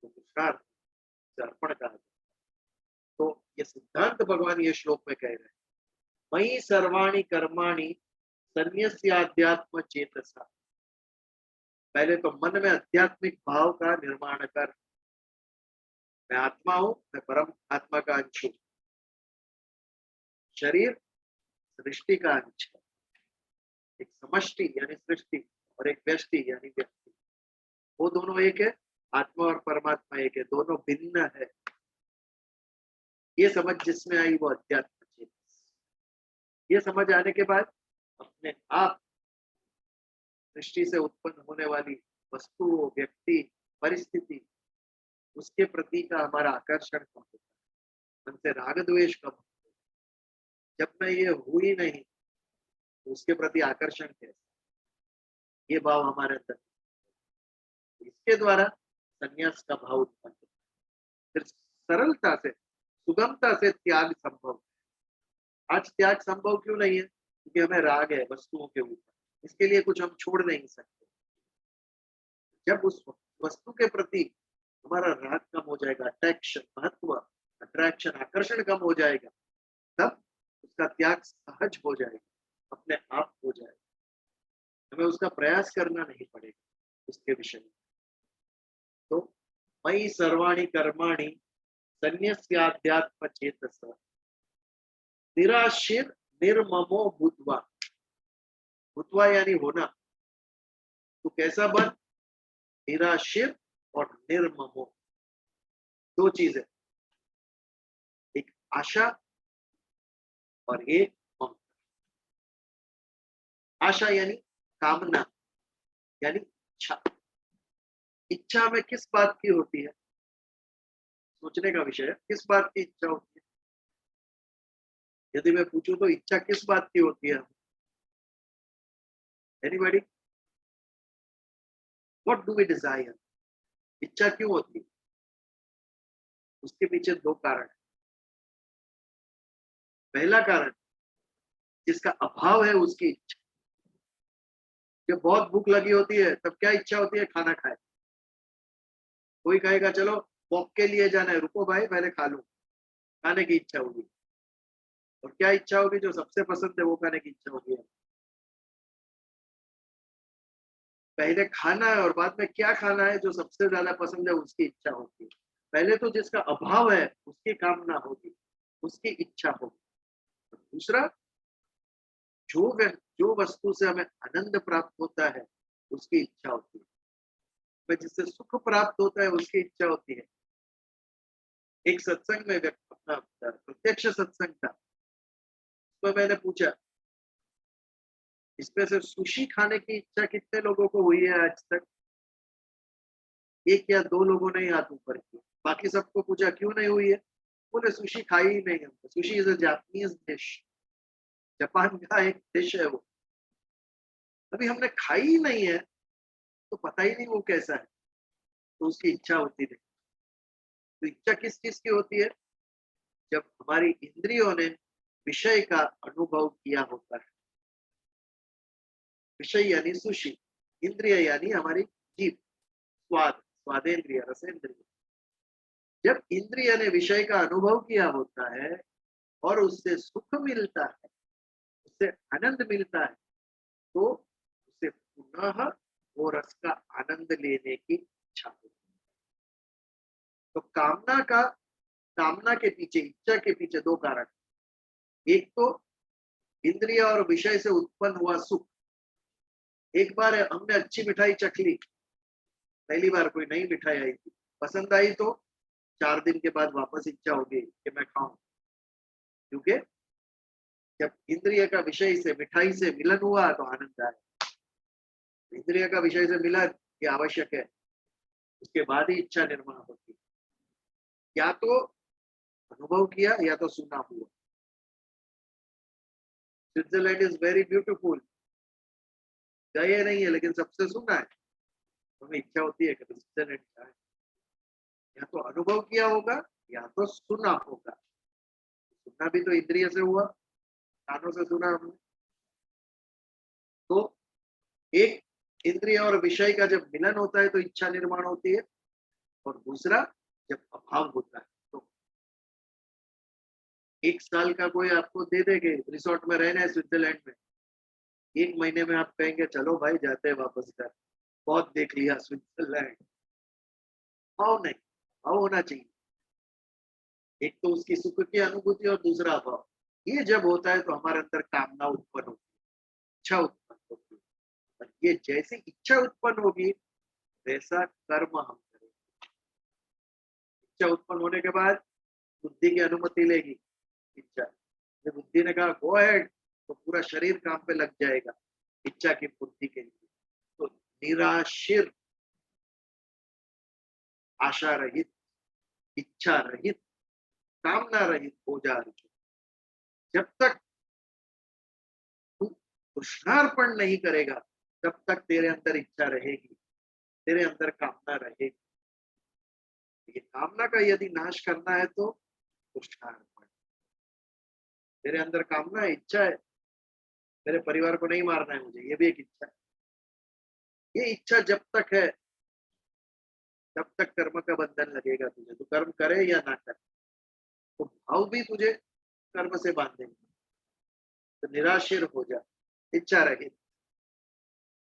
Speaker 1: तो कृष्णार्पण कहा जाता है। तो ये सिद्धांत भगवान ये श्लोक में कह रहे हैं, मयि सर्वाणि कर्माणि संन्यस्याध्यात्म चेतसा। पहले तो मन में आध्यात्मिक भाव का निर्माण कर, मैं आत्मा हूं, मैं परम आत्मा का अंश हूं, शरीर सृष्टि का अंश है, एक समष्टि यानी सृष्टि और एक व्यष्टि यानी व्यक्ति, वो दोनों एक है, आत्मा और परमात्मा एक है, दोनों भिन्न है। ये समझ जिसमें आई वो अध्यात्म चेतस। ये समझ आने के बाद अपने आप सृष्टि से उत्पन्न होने वाली वस्तुओं, व्यक्ति, परिस्थिति, उसके प्रति का हमारा आकर्षण कम होता है, मन से राग द्वेष कम होता है। जब मैं ये हूं ही नहीं तो उसके प्रति आकर्षण कैसे, ये भाव हमारे अंदर, इसके द्वारा संन्यास का भाव उत्पन्न होता है। फिर सरलता से, सुगमता से त्याग संभव है। आज त्याग संभव क्यों नहीं है? क्योंकि हमें राग है वस्तुओं के ऊपर, इसके लिए कुछ हम छोड़ नहीं सकते। जब उस वस्तु के प्रति हमारा राग कम हो जाएगा, अट्रैक्शन, महत्व, अट्रैक्शन, आकर्षण कम हो जाएगा, तब उसका त्याग सहज हो जाएगा, अपने आप हो जाएगा, हमें उसका प्रयास करना नहीं पड़ेगा उसके विषय में। तो मयि सर्वाणि कर्माणि संन्यस्याध्यात्म चेतस निराशीर निर्ममो भूत्वा। भूत्वा यानी होना, तो कैसा बन? निराशीर और निर्ममो, दो चीजें, एक आशा और एक ममता। आशा यानी कामना, यानी इच्छा। इच्छा में किस बात की होती है? सोचने का विषय है, किस बात की इच्छा होती है? यदि मैं पूछूं तो इच्छा किस बात की होती है? Anybody? What do we desire? इच्छा क्यों होती है? उसके पीछे दो कारण है। पहला कारण, जिसका अभाव है उसकी इच्छा। जब बहुत भूख लगी होती है तब क्या इच्छा होती है? खाना खाए। कोई कहेगा चलो वॉक के लिए जाना है, रुको भाई पहले खा लूं, खाने की इच्छा होगी। और क्या इच्छा होगी? जो सबसे पसंद है वो खाने की इच्छा होगी। पहले खाना है और बाद में क्या खाना है जो सबसे ज्यादा पसंद है उसकी इच्छा होती है। पहले तो जिसका अभाव है उसकी कामना होगी, उसकी इच्छा होगी। दूसरा, जो वस्तु से हमें आनंद प्राप्त होता है उसकी इच्छा होती है, हमें जिससे सुख प्राप्त होता है उसकी इच्छा होती है। एक सत्संग में अपना प्रत्यक्ष सत्संग था, तो मैंने पूछा इसमें से सुशी खाने की इच्छा कितने लोगों को हुई है आज तक? एक या दो लोगों ने हाथ ऊपर किया, बाकी सबको पूछा क्यों नहीं हुई है? बोले सुशी खाई ही नहीं हमने। Sushi is a Japanese dish, Japan का एक डिश है वो, अभी हमने खाई ही नहीं है तो पता ही नहीं वो कैसा है, तो उसकी इच्छा होती नहीं। तो इच्छा किस चीज की होती है? जब हमारी इंद्रियों ने विषय का अनुभव किया होता है। विषय यानी सुशी, इंद्रिय यानी हमारी जीभ, स्वाद, स्वादेंद्रिय, रसेंद्रिय। जब इंद्रिय ने विषय का अनुभव किया होता है और उससे सुख मिलता है, उससे आनंद मिलता है, तो उसे पुनः वो रस का आनंद लेने की इच्छा होती है। तो कामना के पीछे, इच्छा के पीछे दो कारण। एक तो इंद्रिय और विषय से उत्पन्न हुआ सुख। एक बार हमने अच्छी मिठाई चख ली, पहली बार कोई नई मिठाई आई थी, पसंद आई तो 4 दिन के बाद वापस इच्छा होगी कि मैं खाऊं, क्योंकि जब इंद्रिय का विषय से, मिठाई से मिलन हुआ तो आनंद आया। इंद्रिय का विषय से मिलन ये आवश्यक है, उसके बाद ही इच्छा निर्माण होती है। या तो अनुभव किया या तो सुना हुआ। स्विट्जरलैंड इज वेरी ब्यूटीफुल, गए नहीं है लेकिन सबसे सुना है, तो हमें इच्छा होती है कि स्विट्जरलैंड जाए। या तो अनुभव किया होगा या तो सुना होगा। सुनना भी तो इंद्रिय से हुआ, कानों से सुना हमने। तो एक इंद्रिय और विषय का जब मिलन होता है तो इच्छा निर्माण होती है, और दूसरा जब अभाव होता है तो 1 साल का कोई आपको दे देंगे, रिसोर्ट में रहना है स्विट्जरलैंड में, 1 महीने में आप कहेंगे चलो भाई जाते हैं वापस घर, बहुत देख लिया स्विट्जरलैंड। भाव नहीं, भाव होना चाहिए। एक तो उसकी सुख की अनुभूति और दूसरा अभाव। ये जब होता है तो हमारे अंदर कामना उत्पन्न होती है, इच्छा उत्पन्न होती है, और ये जैसी इच्छा उत्पन्न होगी वैसा कर्म हम करेंगे। इच्छा उत्पन्न होने के बाद बुद्धि की अनुमति लेगी इच्छा। जब बुद्धि ने कहा गो अहेड, तो पूरा शरीर काम पे लग जाएगा इच्छा की पूर्ति के लिए। तो निराशिर, आशा रहित, इच्छा रहित, कामना रहित हो जा रही। जब तक तू तृष्णार्पण नहीं करेगा तब तक तेरे अंदर इच्छा रहेगी, तेरे अंदर कामना रहेगी। ये कामना का यदि नाश करना है तो तृष्णार्पण। तेरे अंदर कामना है, इच्छा है, मेरे परिवार को नहीं मारना है मुझे, ये भी एक इच्छा है। ये इच्छा जब तक है तब तक कर्म का बंधन लगेगा तुझे, तू कर्म करे या ना करे, तो भाव भी तुझे कर्म से बांधेंगे। तो निराशीर हो जा, इच्छा रहित।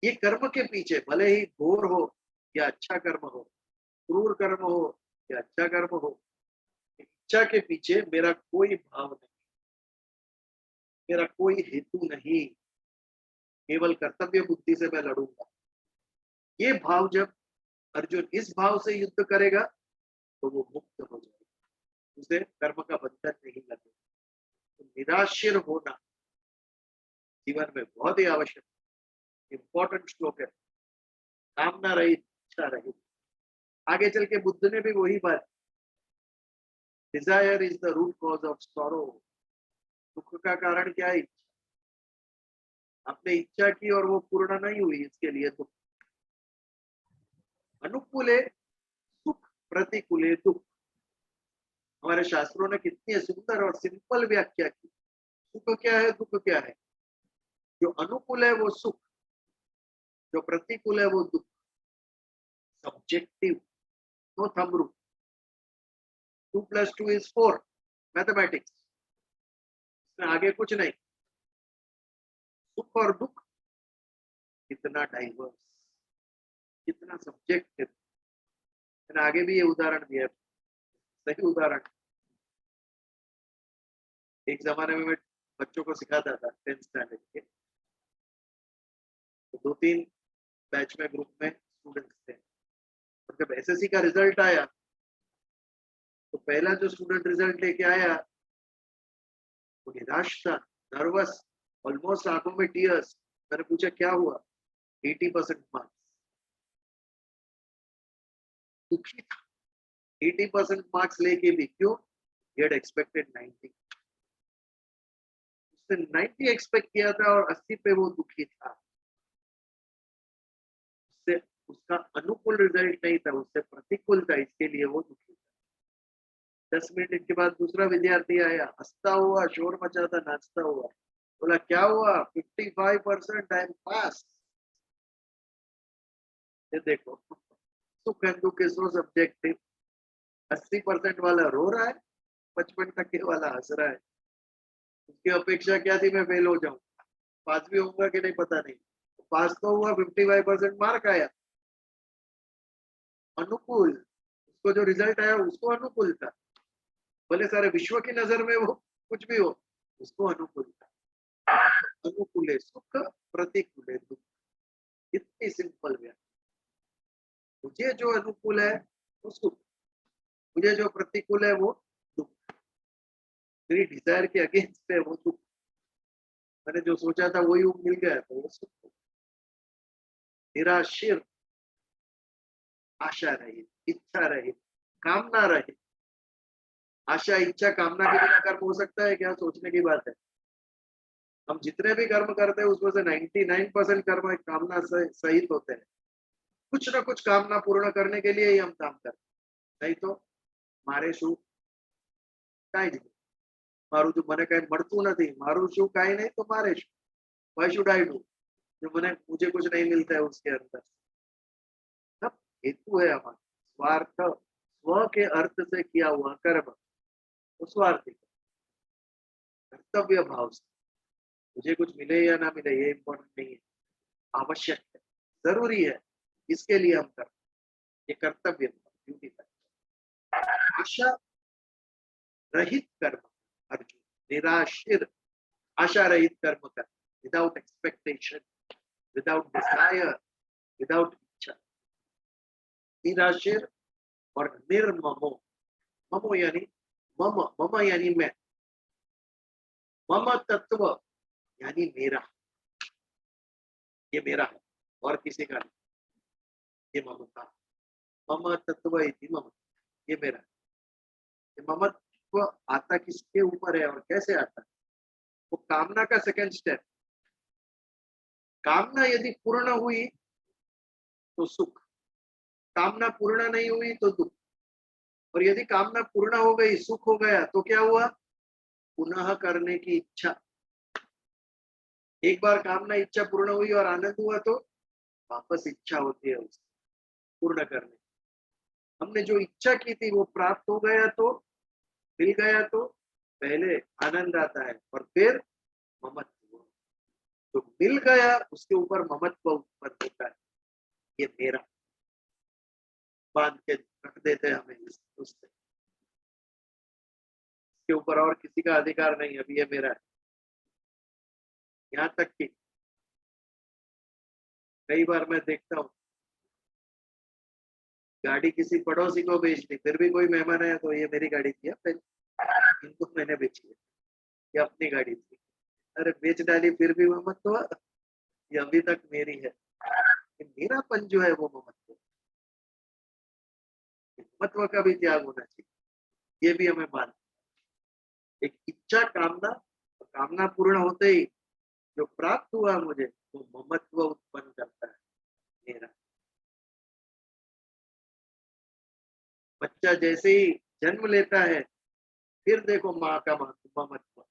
Speaker 1: ये कर्म के पीछे भले ही घोर हो या अच्छा कर्म हो, क्रूर कर्म हो या अच्छा कर्म हो, इच्छा के पीछे मेरा कोई भाव नहीं, मेरा कोई हेतु नहीं, केवल कर्तव्य बुद्धि से मैं लड़ूंगा। ये भाव जब अर्जुन इस भाव से युद्ध करेगा तो वो मुक्त हो जाएगा, उसे कर्म का बंधन नहीं लगेगा। तो निराशीर होना जीवन में बहुत ही आवश्यक, इंपॉर्टेंट श्लोक है। कामना रहित, इच्छा रहित। आगे चल के बुद्ध ने भी वही बात, desire is the root cause of sorrow. दुख का कारण क्या है? आपने इच्छा की और वो पूर्ण नहीं हुई, इसके लिए दुख। अनुकूले सुख, प्रतिकूले दुख। हमारे शास्त्रों ने कितनी सुंदर और सिंपल व्याख्या की। सुख क्या है, दुख क्या है? जो अनुकूल है वो सुख, जो प्रतिकूल है वो दुख। Subjective, no thumb rule. 2 + 2 = 4, mathematics. इसमें आगे कुछ नहीं। सुख और दुख कितना डाइवर्स, कितना सब्जेक्टिव। मैंने आगे भी ये उदाहरण दिया है, सही उदाहरण। एक जमाने में मैं बच्चों को सिखाता था 10th स्टैंडर्ड के, तो 2-3 बैच में, ग्रुप में स्टूडेंट्स थे। और जब एसएससी का रिजल्ट आया तो पहला जो स्टूडेंट रिजल्ट लेके आया वो निराश था, नर्वस, ऑलमोस्ट आंखों में टीयर्स। मैंने पूछा क्या हुआ? 80% मार्क्स। दुखी था 80% मार्क्स लेके भी। क्यों? he had expected 90, उसने 90 एक्सपेक्ट किया था और 80 पे वो दुखी था। उससे उसका अनुकूल रिजल्ट नहीं था, उससे प्रतिकूल था, इसके लिए वो दुखी था। 10 मिनट के बाद दूसरा विद्यार्थी आया, हंसता हुआ, शोर मचाता, नाचता हुआ। बोला क्या हुआ? 55% आई एम पास। ये देखो, सुख एंड दुख इज नो सब्जेक्टिव। 80% वाला रो रहा है, 55% वाला हंस रहा है। उसकी अपेक्षा क्या थी? मैं फेल हो जाऊं। पास भी होऊंगा कि नहीं पता नहीं, पास तो हुआ, 55% मार्क आया, अनुकूल। उसको जो रिजल्ट आया उसको अनुकूल था, भले सारे विश्व की नजर में वो कुछ भी हो, उसको अनुकूल था। अनुकूले सुख, प्रतिकूले दुख। इतनी सिंपल व्याख्या। मुझे जो अनुकूल है वो सुख। मुझे जो प्रतिकूल है वो दुख, मेरी डिजायर के अगेंस्ट है वो दुख। मैंने जो सोचा था वही मिल गया तो वो सुख। निराशीर, आशा रहित, इच्छा रहित, कामना रहित। आशा इच्छा कामना के बिना कर्म हो सकता है क्या? सोचने की बात है। हम जितने भी कर्म करते हैं उसमें से 99% कर्म एक कामना से सहित होते हैं। कुछ ना कुछ कामना पूर्ण करने के लिए ही हम काम करते हैं। नहीं तो મારે શું કાંઈ જ નહીં, મારું જો મને કઈ મળતું નથી, મારું શું કાંઈ नहीं तो मारे શું? Why should I do? जो मुझे कुछ नहीं मिलता है उसके अंदर। सब हेतु है हमारा स्वार्थ, स्व के अर्थ से किया हुआ कर्म वो स्वार्थी कर्तव्य भाव से। मुझे कुछ मिले या ना मिले ये इम्पोर्टेंट नहीं है, आवश्यक है, जरूरी है, इसके लिए हम करते हैं। ये कर्तव्य ड्यूटी का। आशा रहित कर्म अर्जुन, निराशिर, आशा रहित कर्म कर, without expectation, without desire, without इच्छा। निराशिर और निर्ममो, ममो यानी मम, मम यानी मैं, मम तत्व यानी मेरा, ये मेरा है और किसी का नहीं, ये ममता। मम तत्व इति मम, ये मेरा है। ये ममत्व आता किसके ऊपर है और कैसे आता है? वो कामना का सेकंड स्टेप। कामना यदि पूर्ण हुई तो सुख, कामना पूर्ण नहीं हुई तो दुख। और यदि कामना पूर्ण हो गई, सुख हो गया, तो क्या हुआ? पुनः करने की इच्छा। एक बार कामना इच्छा पूर्ण हुई और आनंद हुआ तो वापस इच्छा होती है उसे पूर्ण करने। हमने जो इच्छा की थी वो प्राप्त हो गया तो, मिल गया तो पहले आनंद आता है और फिर ममत्व। जो मिल गया उसके ऊपर ममत्व उत्पन्न होता है, ये मेरा बांध के रख देते हैं हमें उससे, इसके ऊपर और किसी का अधिकार नहीं, अभी ये मेरा है। यहाँ तक कि कई बार मैं देखता हूँ गाड़ी किसी पड़ोसी को बेच दी, फिर भी कोई मेहमान आया तो ये मेरी गाड़ी थी, पहले इनको मैंने बेची है, ये अपनी गाड़ी थी। अरे बेच डाली फिर भी ममत्व, ये अभी तक मेरी है। मेरापन जो है वो ममत्व, ममत्व का भी त्याग होना चाहिए, ये भी हमें मान। एक इच्छा कामना, कामना पूर्ण होते ही जो प्राप्त हुआ मुझे वो ममत्व उत्पन्न करता है मेरा। बच्चा जैसे ही जन्म लेता है फिर देखो माँ का ममत्व।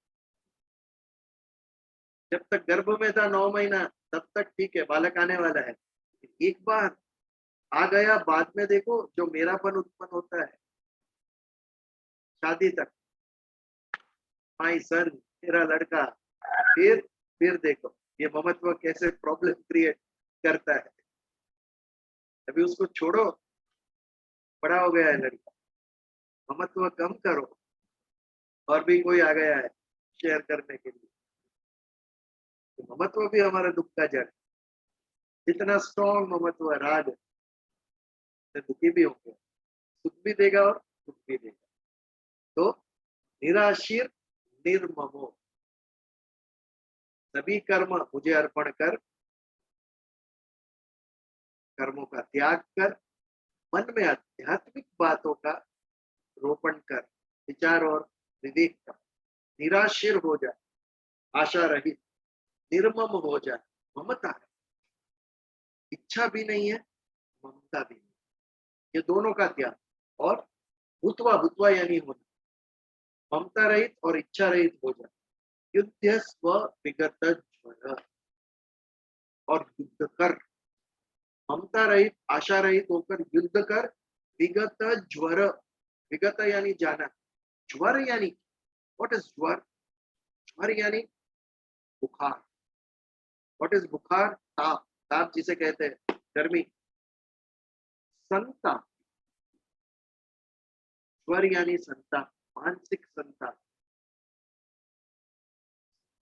Speaker 1: जब तक गर्भ में था 9 महीना तब तक ठीक है, बालक आने वाला है। एक बार आ गया बाद में देखो जो मेरापन उत्पन्न होता है शादी तक, माई सन, मेरा लड़का। फिर देखो ये ममत्व कैसे प्रॉब्लम क्रिएट करता है। अभी उसको छोड़ो, बड़ा हो गया है लड़का, ममत्व कम करो और भी कोई आ गया है शेयर करने के लिए, तो ममत्व भी हमारा दुख का जड़। जितना स्ट्रॉन्ग ममत्व राग है दुखी भी होंगे, सुख भी देगा और दुख भी देगा। तो निराशीर निर्ममो, सभी कर्म मुझे अर्पण कर, कर्मों का त्याग कर, मन में आध्यात्मिक बातों का रोपण कर, विचार और विवेक का। निराशीर हो जाए, आशा रहित, निर्मम हो जाए, ममता है, इच्छा भी नहीं है, ममता भी नहीं, ये दोनों का त्याग। और भूतवा, भूतवा यानी होना, ममता रहित और इच्छा रहित हो जाए। युद्ध स्व विगत ज्वर, और युद्ध कर, ममता रहित आशा रहित होकर युद्ध कर। विगत ज्वर, विगत यानी जाना, ज्वर यानी व्हाट इज ज्वर? ज्वर यानी बुखार। व्हाट इज बुखार? ताप, ताप जिसे कहते हैं गर्मी। संताप, ज्वर यानी संताप, मानसिक संताप।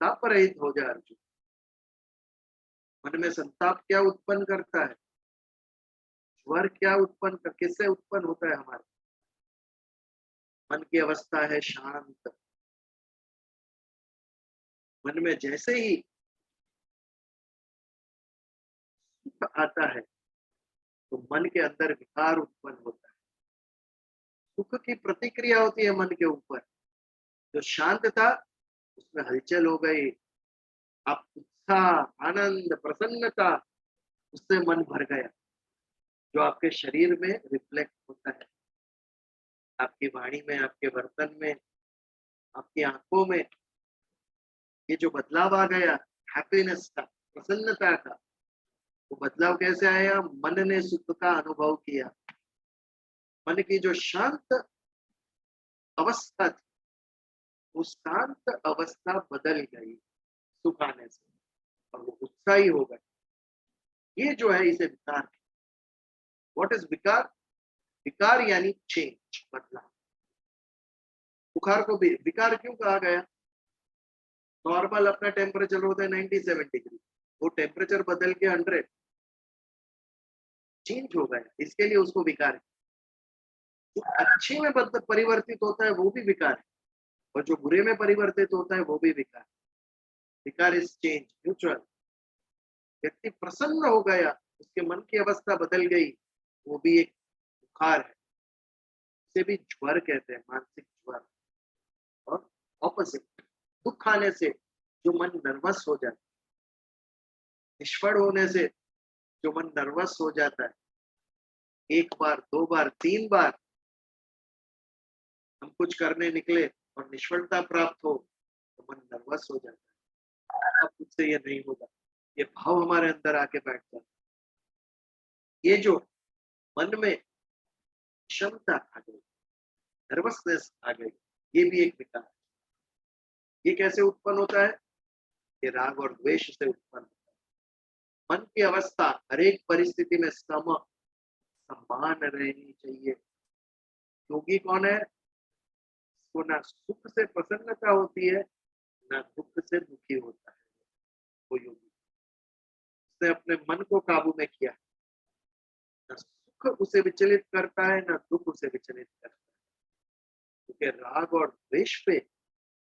Speaker 1: ताप रहित हो जाए अर्जुन। मन में संताप क्या उत्पन्न करता है? ज्वर क्या उत्पन्न किससे उत्पन्न होता है? हमारे मन की अवस्था है शांत। मन में जैसे ही सुख आता है तो मन के अंदर विकार उत्पन्न होता है। सुख की प्रतिक्रिया होती है मन के ऊपर। जो शांत था उसमें हलचल हो गई, आप उत्साह, आनंद, प्रसन्नता, उससे मन भर गया, जो आपके शरीर में रिफ्लेक्ट होता है, आपकी वाणी में, आपके बर्तन में, आपकी आंखों में। ये जो बदलाव आ गया हैप्पीनेस का, प्रसन्नता का, वो बदलाव कैसे आया? मन ने सुख का अनुभव किया। मन की जो शांत अवस्था थी, वो शांत अवस्था बदल गई सुख आने से, और वो उत्साही हो गए। ये जो है इसे विकार। व्हाट इज विकार? विकार यानी चेंज, बदलाव। बुखार को भी विकार क्यों कहा गया? नॉर्मल अपना टेम्परेचर होता है 97 डिग्री, वो टेम्परेचर बदल के 100 चेंज हो गया, इसके लिए उसको विकार है। जो अच्छे में परिवर्तित होता है वो भी विकार है, और जो बुरे में परिवर्तित होता है वो भी विकार है। विकार इज चेंज, न्यूट्रल। व्यक्ति प्रसन्न हो गया, उसके मन की अवस्था बदल गई, वो भी एक बुखार है। इसे भी ज्वर कहते हैं, मानसिक ज्वर। और ऑपोजिट, दुख आने से जो मन नर्वस हो जाता है, निष्फल होने से जो मन नर्वस हो जाता है, एक बार, दो बार, तीन बार हम कुछ करने निकले और निष्फलता प्राप्त हो तो मन नर्वस हो जाता है। अब मुझसे ये नहीं होगा, ये भाव हमारे अंदर आके बैठ जाता है। ये जो मन में क्षमता आ गई, नर्वसनेस आ गई, ये भी एक विकार है। ये कैसे उत्पन्न होता है? ये राग और द्वेष से उत्पन्न होता है। मन की अवस्था हर एक परिस्थिति में समान रहनी चाहिए। योगी कौन है? इसको ना सुख से प्रसन्नता होती है, ना दुख से दुखी होता है। वो योगी, उसने अपने मन को काबू में किया, ना सुख उसे विचलित करता है, ना दुख उसे विचलित करता है, क्योंकि राग और द्वेष पे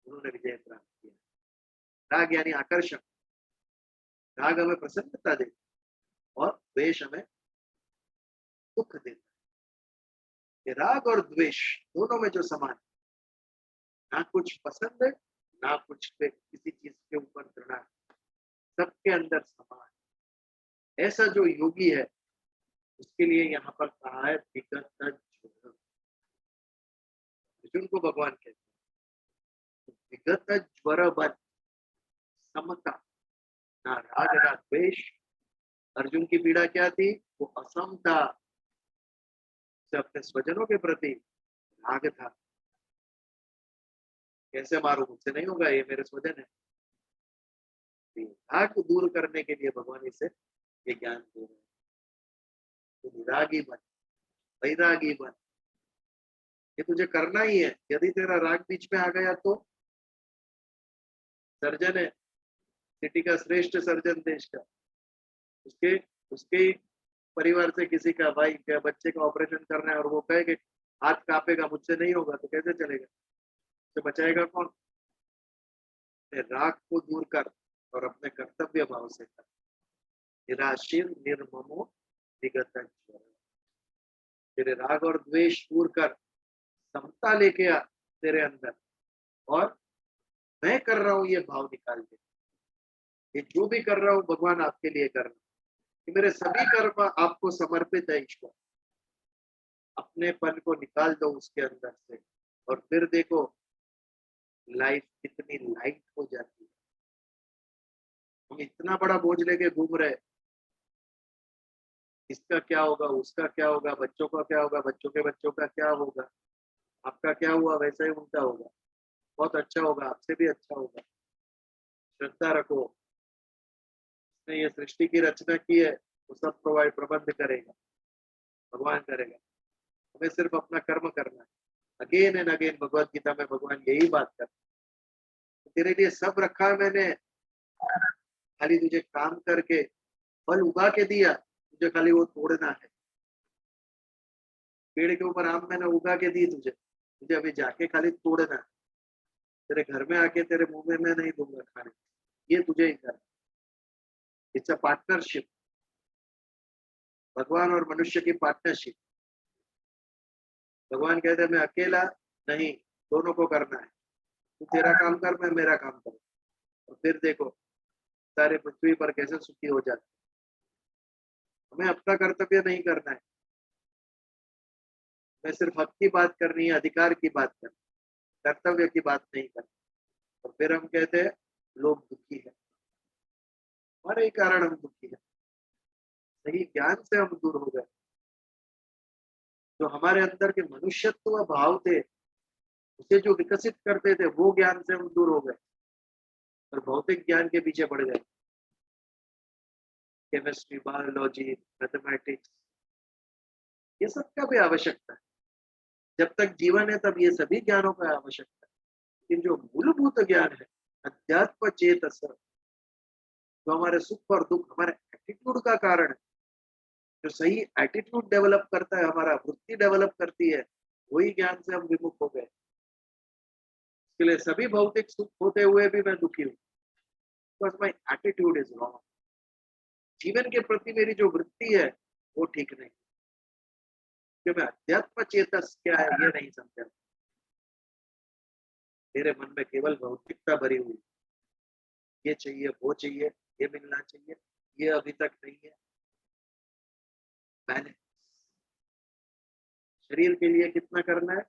Speaker 1: उन्होंने विजय प्राप्त किया। राग यानी आकर्षण। राग हमें प्रसन्नता देता है और द्वेष हमें दुख देता है। ये राग और द्वेष दोनों में जो समान है, ना कुछ पसंद है, ना कुछ पे किसी चीज के ऊपर घृणा है, सबके अंदर समान है। ऐसा जो योगी है, उसके लिए यहाँ पर कहा है विगत ज्वर। अर्जुन को भगवान कहते हैं विगत ज्वर बन, समता, ना राग ना द्वेष। अर्जुन की पीड़ा क्या थी? वो असमता, से अपने स्वजनों के प्रति राग था। कैसे मारू, मुझसे नहीं होगा, ये मेरे स्वजन है। राग को दूर करने के लिए भगवान इसे ये ज्ञान दे रहे हैं। तो विरागी बन, वैरागी बन, ये तुझे करना ही है। यदि तेरा राग बीच में आ गया तो सर्जन है, सिटी का श्रेष्ठ सर्जन देश का, उसके उसके परिवार से किसी का भाई क्या बच्चे का ऑपरेशन करना है और वो कहे कि हाथ कांपेगा, मुझसे नहीं होगा, तो कैसे चलेगा? तो बचाएगा कौन? राग को दूर कर और अपने कर्तव्य भाव से कर। निराशीर निर्ममो विगत ज्वर। तेरे राग और द्वेष दूर कर, समता लेके आ तेरे अंदर, और मैं कर रहा हूं ये भाव निकाल दे। ये जो भी कर रहा हूं भगवान आपके लिए कर रहा हूं, कि मेरे सभी कर्म आपको समर्पित है ईश्वर। अपने पन को निकाल दो उसके अंदर से, और फिर देखो लाइफ कितनी लाइट हो जाती है। हम इतना बड़ा बोझ लेके घूम रहे, इसका क्या होगा, उसका क्या होगा, बच्चों का क्या होगा, बच्चों के बच्चों का क्या होगा, आपका क्या हुआ वैसा ही उनका होगा, बहुत अच्छा होगा, आपसे भी अच्छा होगा। श्रद्धा रखो, उसने ये सृष्टि की रचना की है, वो सब प्रोवाइड प्रबंध करेगा, भगवान करेगा। हमें सिर्फ अपना कर्म करना है। Again and again Bhagavad Gita में भगवान यही बात करते हैं, तेरे लिए सब रखा है मैंने, खाली तुझे काम करके फल उगा के दिया, तुझे खाली वो तोड़ना है। पेड़ के ऊपर आम मैंने उगा के दी तुझे, तुझे अभी जाके खाली तोड़ना है, तेरे घर में आके तेरे मुंह में मैं नहीं दूंगा खाने, ये तुझे ही करना। इट्स अ पार्टनरशिप, भगवान और मनुष्य की पार्टनरशिप। भगवान कहते हैं मैं अकेला नहीं, दोनों को करना है, तू तेरा काम कर, मैं मेरा काम करूँ, और फिर देखो सारे पृथ्वी पर कैसे सुखी हो जाते। हमें अपना कर्तव्य नहीं करना है, मैं सिर्फ हक की बात करनी है, अधिकार की बात करनी, कर्तव्य की बात नहीं करनी। और फिर हम कहते हैं लोग दुखी है, हमारे ही कारण हम दुखी है। सही ज्ञान से हम दूर हो गए, जो हमारे अंदर के मनुष्यत्व भाव थे, उसे जो विकसित करते थे, वो ज्ञान से हम दूर हो गए और भौतिक ज्ञान के पीछे पड़ गए। केमिस्ट्री, बायोलॉजी, मैथमेटिक्स, ये सब का भी आवश्यकता है। जब तक जीवन है तब ये सभी ज्ञानों का आवश्यकता है, लेकिन जो मूलभूत ज्ञान है, अध्यात्म चेतस, जो हमारे सुख और दुख, हमारे एटीट्यूड का कारण है, जो सही एटीट्यूड डेवलप करता है, हमारा वृत्ति डेवलप करती है, वही ज्ञान से हम विमुख हो गए। इसके लिए सभी भौतिक सुख होते हुए भी मैं दुखी हूँ, because my attitude is wrong. जीवन के प्रति मेरी जो वृत्ति है वो ठीक नहीं, कि मैं अध्यात्म चेतस क्या है ये नहीं समझा। मेरे मन में केवल भौतिकता भरी हुई, ये चाहिए, वो चाहिए, ये मिलना चाहिए, ये अभी तक नहीं है। बैलेंस, शरीर के लिए कितना करना है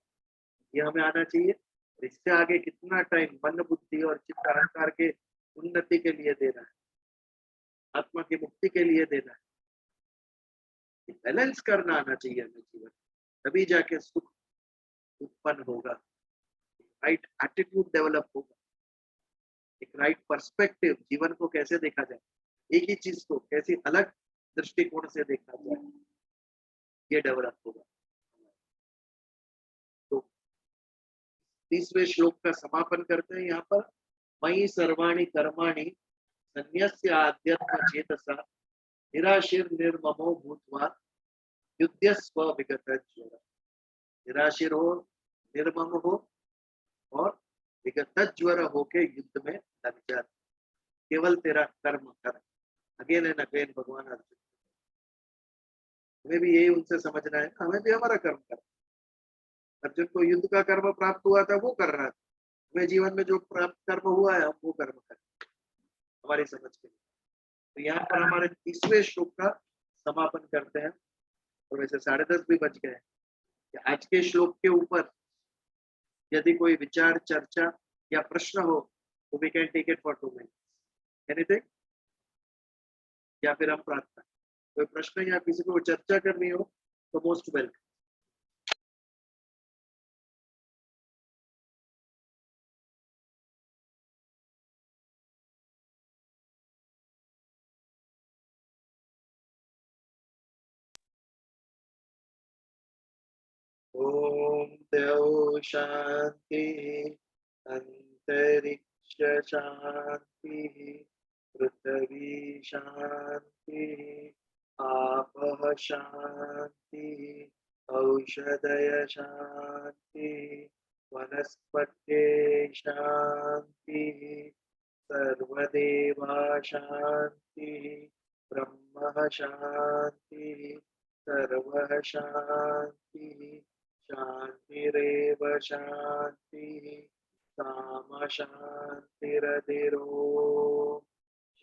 Speaker 1: ये हमें आना चाहिए, और इससे आगे कितना टाइम मन, बुद्धि और चित्त अहंकार के उन्नति के लिए देना है, आत्मा की मुक्ति के लिए देना है। बैलेंस करना आना चाहिए हमें जीवन, तभी जाके सुख उत्पन्न होगा, राइट एटीट्यूड डेवलप होगा, एक राइट पर्सपेक्टिव, जीवन को कैसे देखा जाए, एक ही चीज को कैसे अलग दृष्टिकोण से देखा जाए, ये डेवलप होगा। तो 30वें श्लोक का समापन करते हैं यहाँ पर। मयि सर्वाणि कर्माणि संन्यस्य आध्यात्म चेतसा निराशीर निर्ममो भूत्वा युध्यस्व विगत ज्वर। निराशीर हो, निर्मम हो और विगत ज्वर होके युद्ध में लग जा, केवल तेरा कर्म कर। अगेन एंड अगेन भगवान अर्जुन, हमें भी यही उनसे समझना है, हमें भी हमारा कर्म कर। अर्जुन को युद्ध का कर्म प्राप्त हुआ था, वो कर रहा था, हमें जीवन में जो प्राप्त कर्म हुआ है हम वो कर्म करें हमारी समझ के लिए। तो यहाँ पर हमारे 30वें श्लोक का समापन करते हैं, और वैसे 10:30 भी बज गए। आज के श्लोक के ऊपर यदि कोई विचार, चर्चा या प्रश्न हो तो we can take it for 2 minutes, anything, या फिर हम प्रार्थना। कोई प्रश्न या किसी को चर्चा करनी हो तो मोस्ट वेलकम। ओम देव शांति, अंतरिक्ष शांति, पृथ्वी शांति, आपः शांति, औषधय शांति, वनस्पते शांति, सर्वदेवा शांति, ब्रह्म शांति, सर्वः शांति, शांतिरेव शांति, साम शांतिरधिरो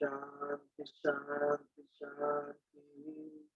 Speaker 1: शांति शांति शांति।